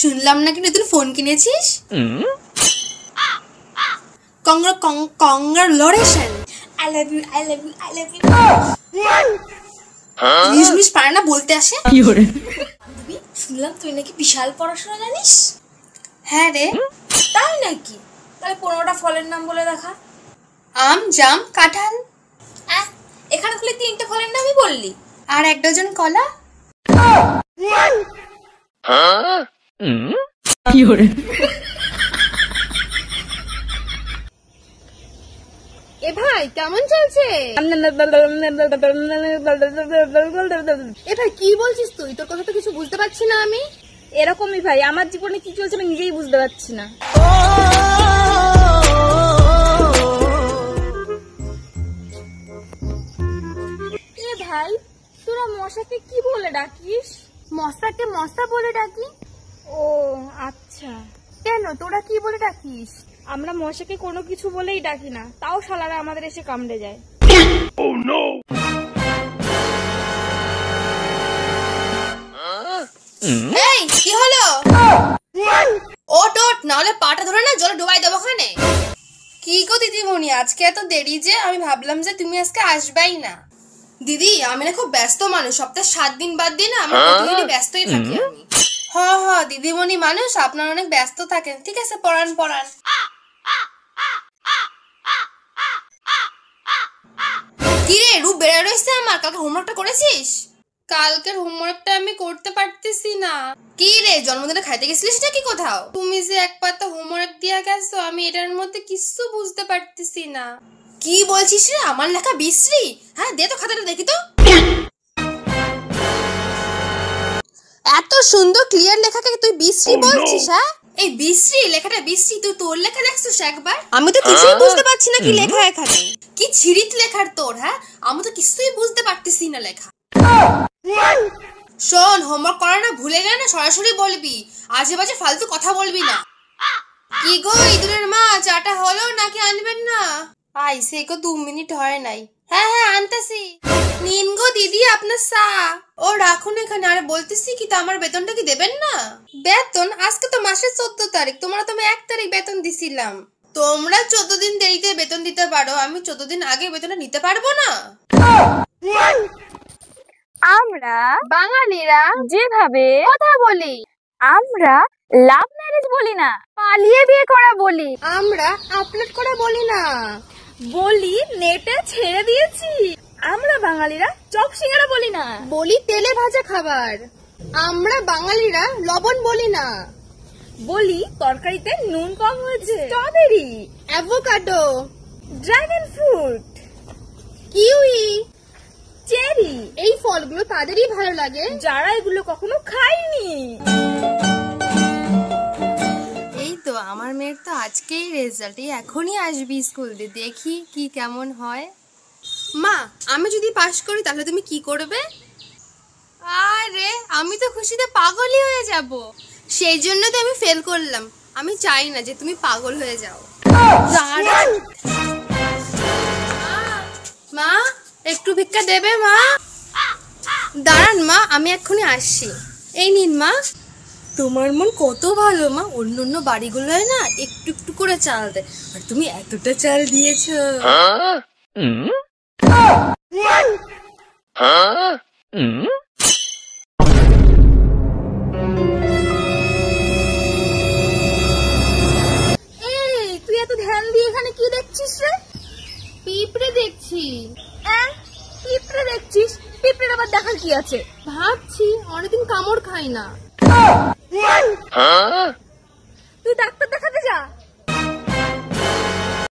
শুনলাম নাকি নতুন ফোন কিনেছিস? Congratulation. I love you, I love you, I love you. English পারে না বলতে আসে। শুনলাম তুই নাকি বিশাল পড়াশোনা জানিস। হ্যাঁ রে। তাই নাকি? তাহলে 15টা ফলের নাম বলে দেখা। আম, জাম, কাঁঠাল। এখানে খুলে 3টে ফলের নামই বললি। আর 1 ডজন কলা। এ ভাই কেমন চলছে? এ ভাই কি বলছিস তুই? তোর কথা তো কিছু বুঝতে পারছি না আমি। এরকমই ভাই, আমার জীবনে কি চলছে আমি নিজেই বুঝতে পারছি না। এ ভাই, তোরা মশাকে কি বলে ডাকিস? মশাকে মশা বলে ডাকি। ও আচ্ছা। কেন তোরা কি বলে ডাকিস? আমরা মশাকে কোনো কিছু বলেই ডাকি না, তাও শালারা আমাদের এসে কামড়ে যায়। Oh no! এই কি হলো? ওট ওট, নাহলে পাটা ধরে না জলে ডুবাই দেবো খানে। কি গো দিদিমণি, আজকে এত দেরি যে? আমি ভাবলাম যে তুমি আজকে আসবাই না। দিদি আমি না খুব ব্যস্ত মানুষ, সপ্তাহে 7 দিন বাদ দিন আমি প্রতিদিনই ব্যস্তই থাকি আমি। হ দিদিমণি মানুষ, আপনারা অনেক ব্যস্ত থাকেন। ঠিক আছে, পড়ান। কি রে রূপ বেড়ে রয়েছে আমার? কালকে হোমওয়ার্কটা করেছিস? কালকের হোমওয়ার্কটা আমি করতে পারতেছি না। কি রে জন্মদিনে খাইতে গেছিলিস নাকি কোথাও? তুমি যে এক পাতা হোমওয়ার্ক দিয়া গেছো, আমি এটার মধ্যে কিছু বুঝতে পারতেছি না। কি বলছিস রে? আমার লেখা বিশ্রী? হ্যাঁ দে তো খাতাটা দেখি তো। এত সুন্দর ক্লিয়ার লেখাকে তুই বিশ্রী বলছিস? হ্যাঁ এই বিশ্রী লেখাটা বিশ্রী? তুই তোর লেখা দেখছিস একবার? আমি তো কিছুই বুঝতে পারছি না কি লেখা এখানে। কি ছিরিত লেখার তোর। হ্যাঁ আমি তো কিছুই বুঝতে পারতেছি না লেখা। শোন, হোমওয়ার্ক করা না ভুলে গেলে না সরাসরি বলবি, আজে বাজে ফালতু কথা বলবি না। কি গো ইঁদুরের মা, চাটা হলো নাকি আনবেন না? আইসে গো 2 মিনিট হয় নাই। হ্যাঁ আনতেছি। নিন গো দিদি আপনার চা। ও রাখুন এখানে। আর বলতেছি কি, তা আমার বেতনটা কি দেবেন না? বেতন? আজকে তো মাসের 14 তারিখ, তোমরা তো 1 তারিখ বেতন দিছিলাম। তোমরা 14 দিন দেরিতে বেতন দিতে পারো, আমি 14 দিন আগে বেতনটা নিতে পারবো না? আমরা বাঙালিরা যেভাবে কথা বলি, আমরা লাভ ম্যারেজ বলি না, পালিয়ে বিয়ে করা বলি। আমরা আপলোড করে বলি না, বলি নেটে ছেড়ে দিয়েছি। আমরা বাঙালিরা চপ সিঙ্গারা বলি না, বলি তেলে ভাজা খাবার। আমরা বাঙালিরা লবণ বলি না, বলি তরকারিতে নুন কম হয়েছে। Strawberry, avocado, dragon fruit, kiwi, cherry. এই ফলগুলো তাদেরই ভালো লাগে যারা এগুলো কখনো খায়নি। এই তো আমার মেয়ের তো আজকেই রেজাল্ট, এখনই আসবি স্কুল দিয়ে, দেখি কি কেমন হয়। মা আমি যদি পাশ করি তাহলে তুমি কি করবে? আরে আমি তো খুশিতে পাগলই হয়ে যাব, সেই জন্য তো আমি ফেল করলাম। আমি চাই না যে তুমি পাগল হয়ে যাও। মা একটু ভিক্ষা দেবে মা? দাঁড়ান মা, আমি এক্ষুনি আসছি। এই নিন মা। তোমার মন কত ভালো মা, অন্য বাড়িগুলোয় না একটু একটু করে চাল দেয়, আর তুমি এতটা চাল দিয়েছো। এই তুই এত ধ্যান দিয়ে এখানে কি দেখছিস রে? পিঁপড়ে দেখছি। পিঁপড়ে দেখছিস? পিঁপড়ের আবার দেখার কি আছে? ভাবছি অনেকদিন কামড় খাই না।